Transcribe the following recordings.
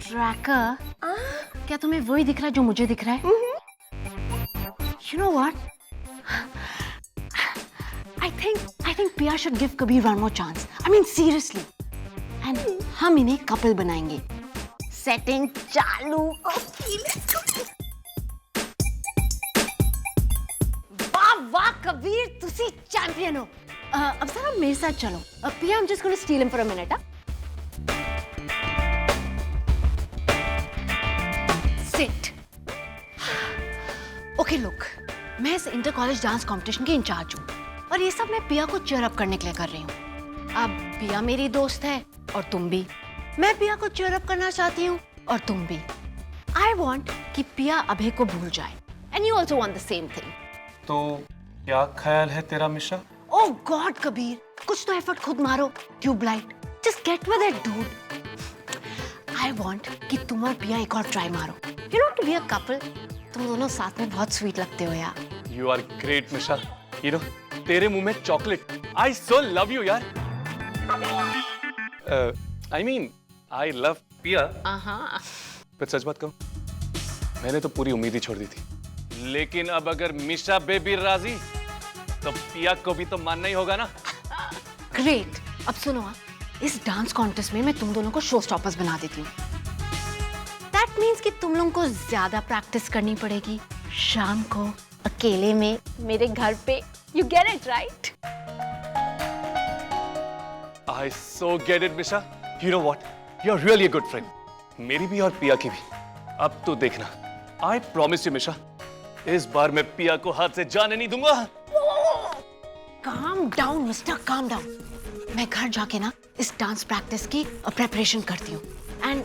Tracker? क्या तुम्हें वही दिख रहा है जो मुझे दिख रहा है? You know what? I think Pia should give Kabir one more chance. I mean seriously. And हम इन्हें कपल बनाएंगे. Setting चालू. Okay, let's go. वाह कबीर, तुसी चैंपियन हो. अब जरा मेरे साथ चलो. Pia, I'm just going to steal him for a minute. Sit. Okay, look. मैं इस इंटर कॉलेज डांस कंपटीशन की इंचार्ज हूँ और ये सब मैं पिया को चीयर अप करने के लिए कर रही हूँ. अब पिया मेरी दोस्त है और तुम भी. मैं पिया को चीयर अप करना चाहती हूँ और तुम भी. I want कि पिया अभय को भूल जाए. And you also want the same thing. तो क्या ख्याल है तेरा मिश्रा? Oh God, कबीर, कुछ तो एफर्ट खुद मारो. Tubelight, just get with it, dude. I want कि तुम और पिया एक और ट्राई मारो. You know, to be a couple, तुम दोनों साथ में बहुत स्वीट लगते हो यार. You are great, Mishra. You know, तेरे मुंह में chocolate. I so love you, यार. I mean, I love पिया. पर सच बात कहूँ, मैंने तो पूरी उम्मीद ही छोड़ दी थी. लेकिन अब अगर मिश्रा बेबी राजी, तो पिया को भी तो मानना ही होगा ना. ग्रेट. अब सुनो, इस डांस कॉन्टेस्ट में मैं तुम दोनों को शो स्टॉपर्स बना देती हूँ. दैट मीन्स कि तुम लोगों को ज्यादा प्रैक्टिस करनी पड़ेगी शाम को अकेले में मेरे घर पे. You get it right? I so get it, Mishra. You know what? You're really a good friend. मेरी भी और पिया की भी. अब तो देखना. I promise you, Mishra. इस बार मैं पिया को हाथ से जाने नहीं दूंगा. Calm down mister, calm down. मैं घर जाके ना इस डांस प्रैक्टिस की प्रेपरेशन करती हूँ. एंड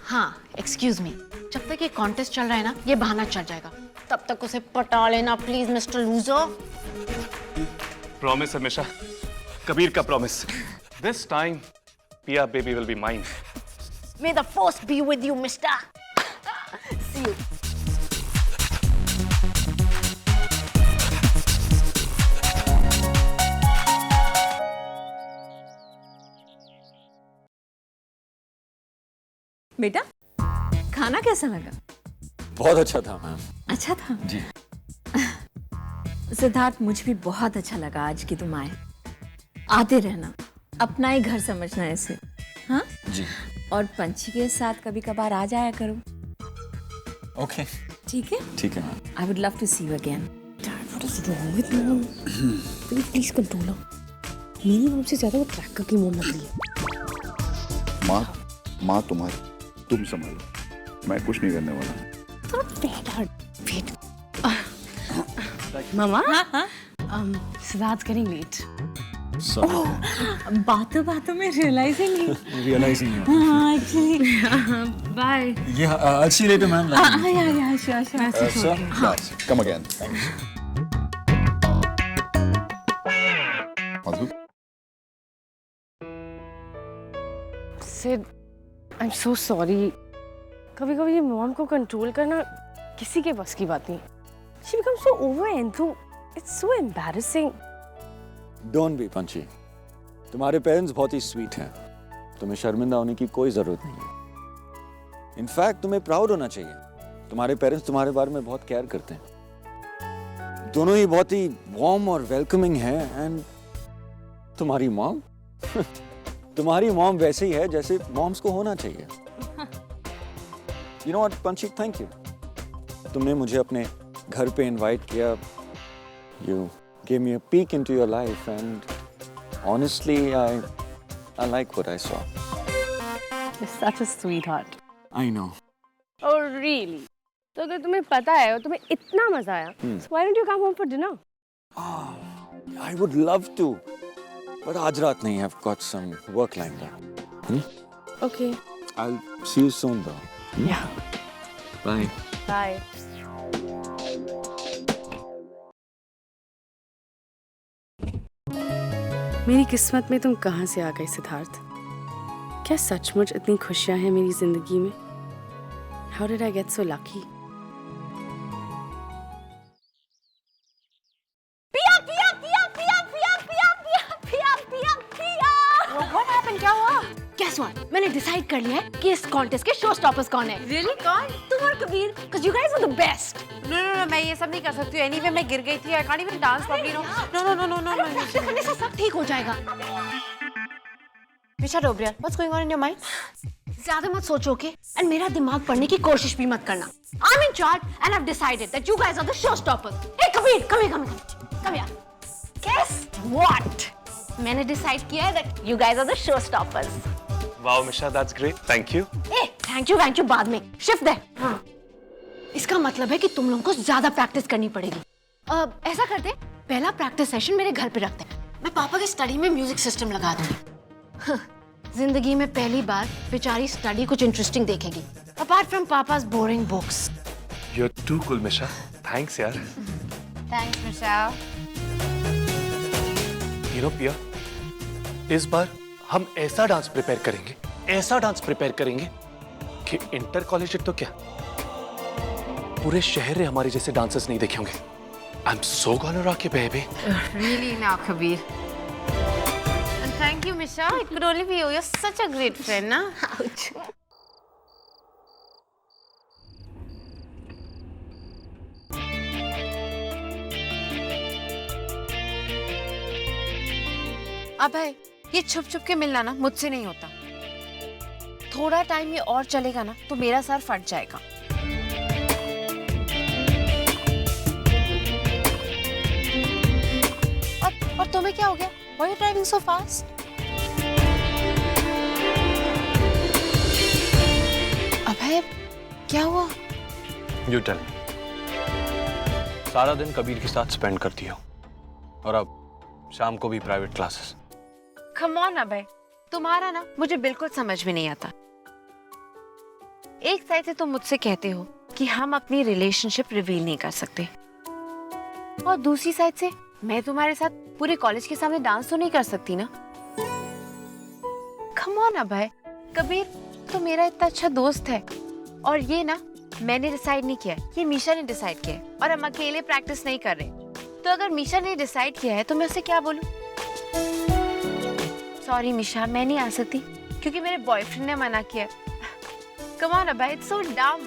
हाँ, एक्सक्यूज मी, जब तक ये कॉन्टेस्ट चल रहा है ना, ये बहाना चल जाएगा. तब तक उसे पटा लेना प्लीज मिस्टर लूजर. प्रॉमिस है मिश्रा. कबीर का प्रॉमिस. दिस टाइम पिया baby will be mine. May the force be with you, mister. See you. बेटा, खाना कैसा लगा? बहुत अच्छा था मैम. अच्छा था जी. सिद्धार्थ, मुझे भी बहुत अच्छा लगा आज कि तुम आए. आते रहना, अपना ही घर समझना ऐसे. हाँ जी. और पंछी के साथ कभी कभार आ जाया करो. ओके. ठीक है? ठीक है ma'am. I would love to see you again. Please control. मेरी मॉम से ज्यादा वो ट्रैकर की मॉम लग रही है. माँ तुम्हारी, तुम संभालो. मैं कुछ नहीं करने वाला. मामा, सिद्धार्थ करेंगे लेट. बातों बातों में रियलाइजिंग. हाँ, actually. Bye. Yeah, I'll see you later, ma'am. Yeah, sure. Sir, guys, come again. Thanks. Madhu, Sid, I am so sorry. कभी कभी ये मॉम को कंट्रोल करना किसी के बस की बात नहीं. She becomes so over-enthu. It's so embarrassing. Don't be, पंछी. तुम्हारे पेरेंट्स बहुत ही स्वीट हैं. तुम्हें शर्मिंदा होने की कोई जरूरत नहीं है. इनफैक्ट तुम्हें प्राउड होना चाहिए. तुम्हारे पेरेंट्स तुम्हारे बारे में बहुत केयर करते हैं. दोनों ही बहुत ही वार्म और वेलकमिंग हैं. एंड तुम्हारी मॉम तुम्हारी मॉम वैसे ही है जैसे मॉम्स को होना चाहिए. You know what, पंछी, थैंक यू. तुमने मुझे अपने घर पे इनवाइट किया. You gave me a peek into your life and honestly I like what I saw. You're such a sweetheart. I know. Oh really? तो अगर तुम्हें पता है और तुम्हें इतना मजा आया, so why don't you come home for dinner? I would love to, but आज रात नहीं. I've got some work lined up. Okay. I'll see you soon though. Yeah. Bye. Bye. मेरी किस्मत में तुम कहाँ से आ गए सिद्धार्थ? क्या सचमुच इतनी खुशियां हैं मेरी जिंदगी में? How did I get so lucky? पिया पिया पिया पिया पिया पिया पिया पिया पिया पिया. What happened? क्या हुआ? Guess what? मैंने डिसाइड डिसाइड कर लिया है कि इस कॉन्टेस्ट के शो स्टॉपर्स कौन है। Really? कौन? तुम और Kabir, because you guys are the best. No, मैं ये सब नहीं कर सकती हूँ। Anyway, मैं गिर गई थी। I can't even dance properly. No. Practice करने से सब ठीक हो जाएगा। Misha Dobriyar, what's going on in your mind? ज्यादा मत सोचो, okay? And मेरा दिमाग पढ़ने की कोशिश भी मत करना। I'm in charge and I've decided that you guys are the show stoppers. Hey Kabir, come here. Guess what? मैंने डिसाइड किया है that you guys are the show stoppers. Wow Misha, that's great, thank you. ए, thank you बाद में। Shift दे। हाँ। इसका मतलब है कि तुम लोगों को ज्यादा प्रैक्टिस करनी पड़ेगी। ऐसा करते, पहला प्रैक्टिस सेशन मेरे घर पे रखते हैं। मैं पापा की स्टडी में म्यूजिक सिस्टम लगा दूंगी। जिंदगी में पहली बार बेचारी स्टडी कुछ इंटरेस्टिंग देखेगी, अपार्ट फ्रॉम पापा's boring books. You are too cool Misha, thanks यार। Thanks, Misha. You know Piya, इस बार हम ऐसा डांस प्रिपेयर करेंगे कि इंटर कॉलेज तो क्या, पूरे शहर में हमारे जैसे डांसर्स नहीं देखे होंगे। आई am so gonna rock you baby. Really now, Kabir. And thank you, Misha. It could only be you. You're such a great friend, na? Ouch. अभय, ये छुप छुप के मिलना ना मुझसे नहीं होता। थोड़ा टाइम ये और चलेगा ना तो मेरा सर फट जाएगा। और तुम्हें क्या हो गया? Why are you driving so fast? Abhay, क्या हुआ? You tell. सारा दिन कबीर के साथ स्पेंड करती हो और अब शाम को भी प्राइवेट क्लासेस। Come on, अभय, तुम्हारा ना मुझे बिल्कुल समझ में नहीं आता। एक साइड से तुम मुझसे कहते हो कि हम अपनी रिलेशनशिप रिवील नहीं कर सकते, और दूसरी साइड से मैं तुम्हारे साथ पूरे कॉलेज के सामने डांस तो नहीं कर सकती ना। Come on, अभय, कबीर तो मेरा इतना अच्छा दोस्त है, और ये ना मैंने डिसाइड नहीं किया, ये मीशा ने डिसाइड किया है, और हम अकेले प्रैक्टिस नहीं कर रहे। तो अगर मीशा ने डिसाइड किया है तो मैं उसे क्या बोलूं? सॉरी मीशा, मैं नहीं आ सकती क्योंकि मेरे बॉयफ्रेंड ने मना किया। Come on, Abhay, it's so dumb.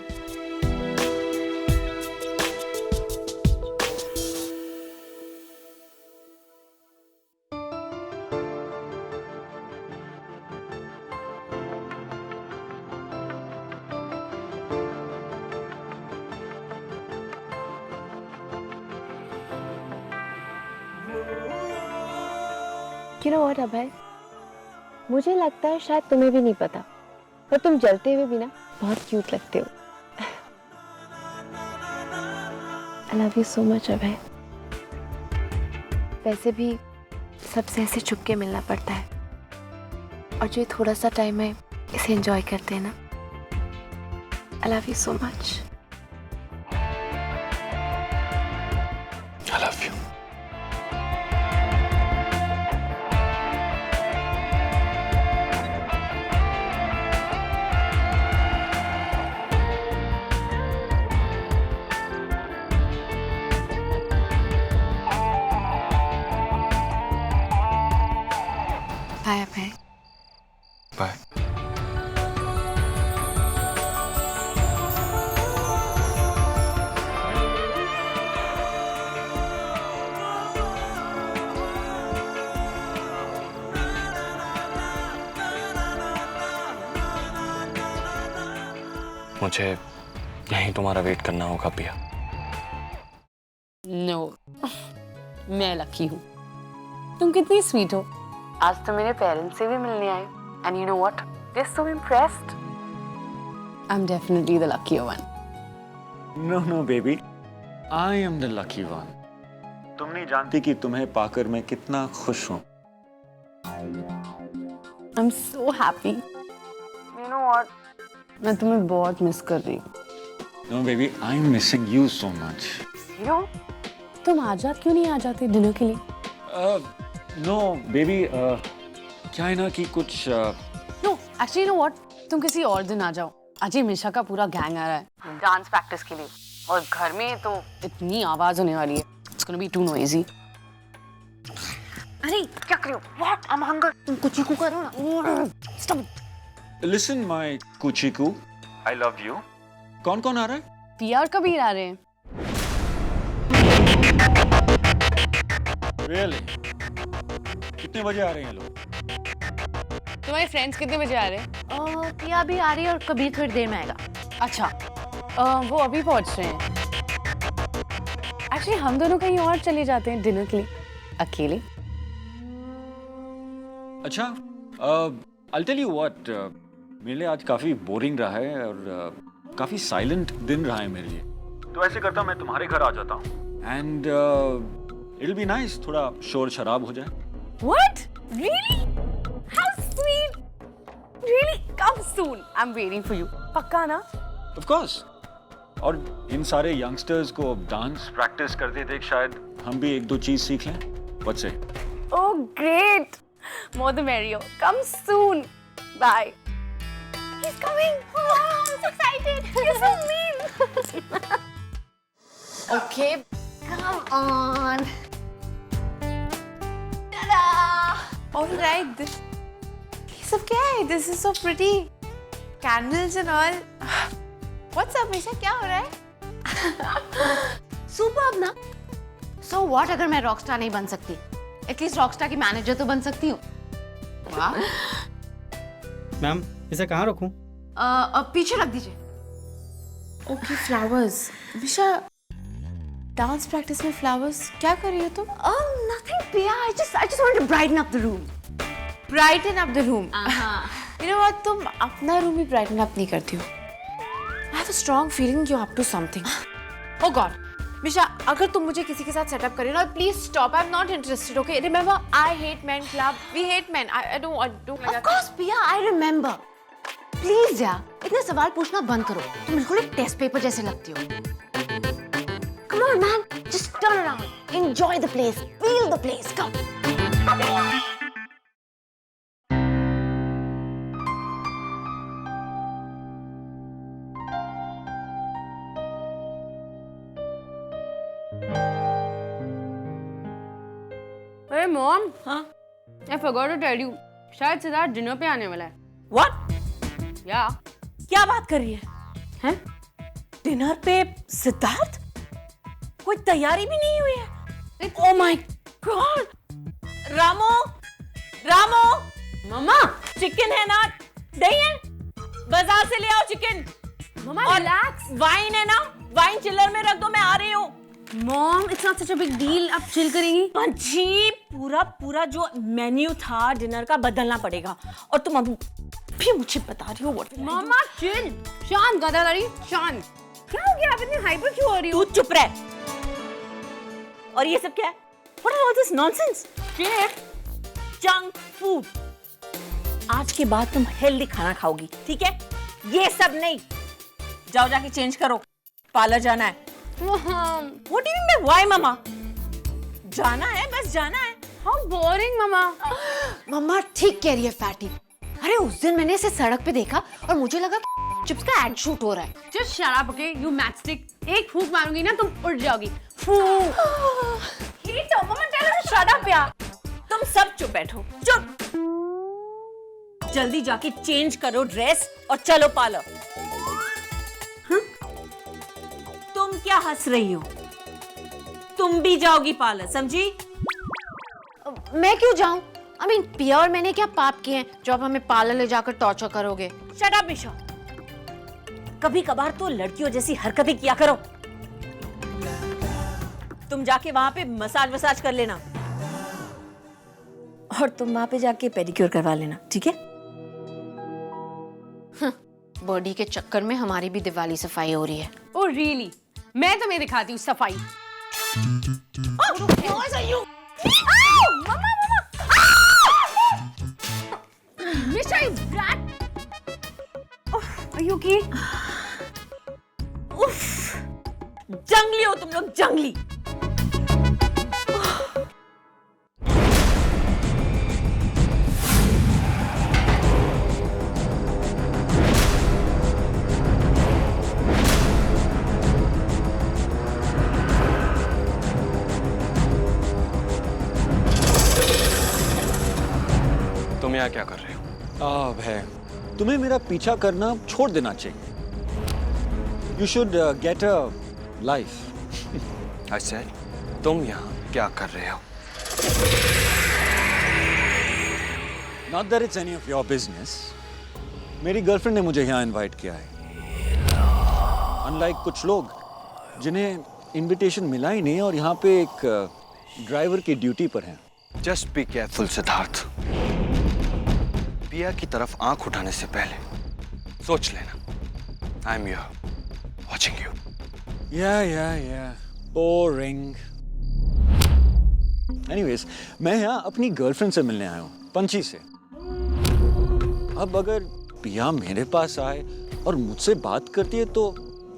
You know what, अभय? मुझे लगता है शायद तुम्हें भी नहीं पता, पर तुम जलते हुए भी ना बहुत क्यूट लगते हो। I love you so much, अभय। वैसे भी सबसे ऐसे छुप के मिलना पड़ता है, और जो थोड़ा सा टाइम है इसे एंजॉय करते हैं ना। I love you so much. I love you. Bye, Abhay. Bye. मुझे यहीं तुम्हारा वेट करना होगा पिया। नो, मैं लकी हूँ। तुम कितनी स्वीट हो। आज तो मेरे पेरेंट्स से भी मिलने आए, and you know what, they are so impressed. I am definitely the lucky one. No, baby. I am the lucky one. तुम नहीं जानती कि तुम्हें पाकर मैं कितना खुश हूँ। आई am so happy. You know what, मैं तुम्हें बहुत मिस कर रही हूँ। No, baby, I'm missing you so much. You know, तुम आज क्यों नहीं आ जाते डिनर के लिए? No, baby, क्या है ना कि कुछ no, actually you know what, तुम किसी और दिन आ जाओ। आज ही मिशा का पूरा गैंग आ रहा है डांस प्रैक्टिस के लिए, और घर में तो इतनी आवाज होने वाली है, it's gonna be too noisy. अरे क्या कर रहे हो? व्हाट? I am hunger. तुम कुछ ही को करो ना। Stop. Listen my Kuchiku, I love you. कौन कौन आ रहा है? पिया और कबीर आ रहे हैं। रियली? कितने बजे आ रहे हैं लोग? तुम्हारे फ्रेंड्स कितने बजे आ रहे हैं? पिया भी आ रही है और कबीर थोड़ी देर में आएगा। अच्छा, वो अभी पहुंच रहे हैं। एक्चुअली हम दोनों कहीं और चले जाते हैं डिनर के लिए, अकेले। अच्छा, I'll tell you what, मेरे लिए आज काफी बोरिंग रहा है और काफी साइलेंट दिन रहा है मेरे लिए। तो ऐसे करता मैं तुम्हारे घर आ जाता हूँ एंड it'll be nice, थोड़ा शोर शराब हो जाए। What? Really? How sweet! Really? Come soon. I'm waiting for you. पक्का ना? Of course. और इन सारे यंगस्टर्स को डांस प्रैक्टिस करते देख शायद हम भी एक दो चीज सीख लें। What's it? Oh, great! More the merrier. Come soon. Bye. He's coming. Oh, I'm so excited. You're so mean. Okay, come on. Ta-da! All right. ये सब क्या है? This is so pretty. Candles and all. What's up, Misha? क्या हो रहा है? Superb ना? So what अगर मैं रॉकस्टार नहीं बन सकती? एटलीस्ट रॉकस्टार की मैनेजर तो बन सकती हूँ। वाह। मैम इसे कहाँ रखूं? अब पीछे रख दीजिए। Okay, flowers. Misha, dance practice में flowers क्या कर रही हो तुम? Nothing, Pia. I just want to brighten up the room. Brighten up the room. You know what? तुम अपना room ही brighten up नहीं करती हो। I have a strong feeling you're up to something. Oh God. Misha, अगर तुम मुझे किसी के साथ सेटअप कर रही हो ना, please stop. I'm not interested. Okay? Remember, I hate men club. We hate men. I don't like that. Of course, Pia. I remember. Please यार, इतने सवाल पूछना बंद करो। तुम बिल्कुल एक टेस्ट पेपर जैसे लगती हो। Come on, man. Just turn around. Enjoy the place. Feel the place. Come. अरे मॉम, हाँ? I forgot to tell you. शायद सिद्धार्थ डिनर पे आने वाला है। व्हाट? या क्या बात कर रही है? हैं? डिनर पे सिद्धार्थ? कोई तैयारी भी नहीं हुई है। Oh my God! रामो, रामो, मम्मा, चिकन है ना? दही है? बाजार से ले आओ चिकन। मम्मा रिलैक्स। वाइन है ना? वाइन चिलर में रख दो, मैं आ रही हूँ। Mom, it's not such a big deal. आप चिल करेंगी? पंछी, पूरा जो मेन्यू था डिनर का बदलना पड़ेगा और तुम अभी भी मुझे बता रही हो व्हाट? मम्मा चिल, शांत गदादारी, शांत। क्या हो गया? आप इतनी हाइपर क्यों हो रही हो? तू चुप रह। और ये सब क्या है? What is all this nonsense? Junk food. आज के बाद तुम हेल्दी खाना खाओगी, ठीक है? ये सब नहीं। जाओ जाके चेंज करो, पार्लर जाना है। What do you mean by why, मम्मा? जाना है, बस जाना है। How boring, मम्मा। मम्मा ठीक कह रही है फैटी। अरे उस दिन मैंने इसे सड़क पे देखा और मुझे लगा कि चिप्स का एड शूट हो रहा है। Just shut up, okay? You matchstick. एक फूंक मारूंगी ना तुम उड़ जाओगी। फूंक। तो मम्मा चलो shut up यार। तुम सब चुप बैठो, चुप। जल्दी जाके चेंज करो ड्रेस और चलो पार्लर। तुम क्या हंस रही हो? तुम भी जाओगी पार्लर, समझी? मैं क्यों जाऊं? I mean, पिया और मैंने क्या पाप किए हैं जो आप हमें पार्लर ले जाकर टॉर्चर करोगे? शट अप मिशा। कभी कभार तो लड़कियों जैसी हरकतें किया करो। तुम जाके वहां पे मसाज कर लेना और तुम वहां पे जाके पेडिक्योर करवा लेना, ठीक है? बॉडी के चक्कर में हमारी भी दिवाली सफाई हो रही है। Oh really? मैं तुम्हें दिखाती हूँ सफाई। Misha, you brat! Are you okay? उफ, जंगली हो तुम लोग, जंगली। तुम यहाँ क्या कर रहे हो? भय, तुम्हें मेरा पीछा करना छोड़ देना चाहिए. You should get a life. I said, तुम यहाँ क्या कर रहे हो? Not that it's any of your business. मेरी गर्लफ्रेंड ने मुझे यहाँ इनवाइट किया है. Unlike कुछ लोग जिन्हें इनविटेशन मिला ही नहीं और यहाँ पे एक ड्राइवर की ड्यूटी पर हैं. Just be careful, Siddharth. पिया की तरफ आंख उठाने से पहले सोच लेना. I'm here, watching you. Yeah. Boring. Anyways, मैं यहाँ अपनी गर्लफ्रेंड से मिलने आया हूँ, पंची से. अब अगर पिया मेरे पास आए और मुझसे बात करती है तो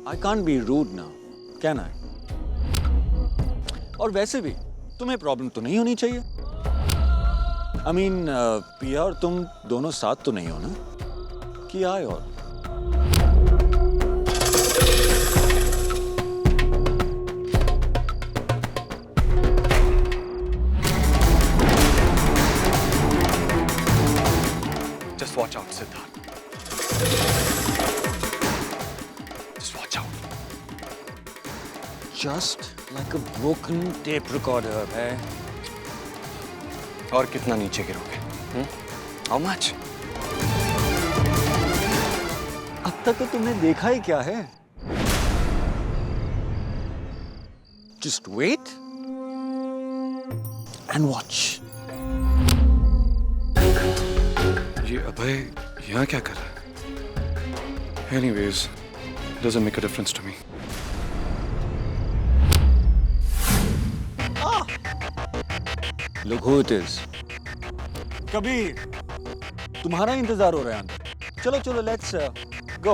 I can't be rude now, क्या ना है? और वैसे भी तुम्हें प्रॉब्लम तो नहीं होनी चाहिए. I mean, पिया और तुम दोनों साथ तो नहीं हो ना? कि आए और Just watch out, Siddharth. Just watch out. just like a broken tape recorder है. और कितना नीचे गिरोगे? How much? अब तक तो तुमने देखा ही क्या है? Just wait and watch. ये अभय यहाँ क्या कर रहा है? Anyways, doesn't make a difference to me. Look who it is. Kabir, तुम्हारा इंतजार हो रहा है अंदर. चलो, let's go.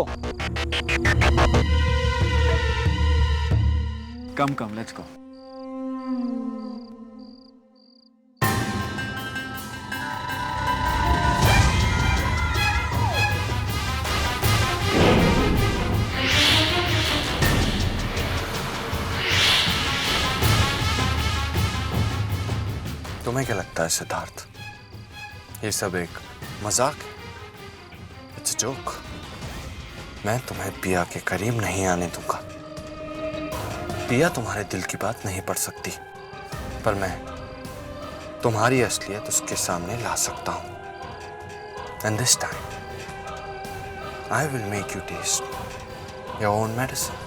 Come, let's go. तुम्हें क्या लगता है सिद्धार्थ? ये सब एक मजाक है. It's joke. मैं तुम्हें पिया के करीब नहीं आने दूंगा. पिया तुम्हारे दिल की बात नहीं पढ़ सकती, पर मैं तुम्हारी असलियत उसके सामने ला सकता हूं. And this time I will make you taste your own medicine.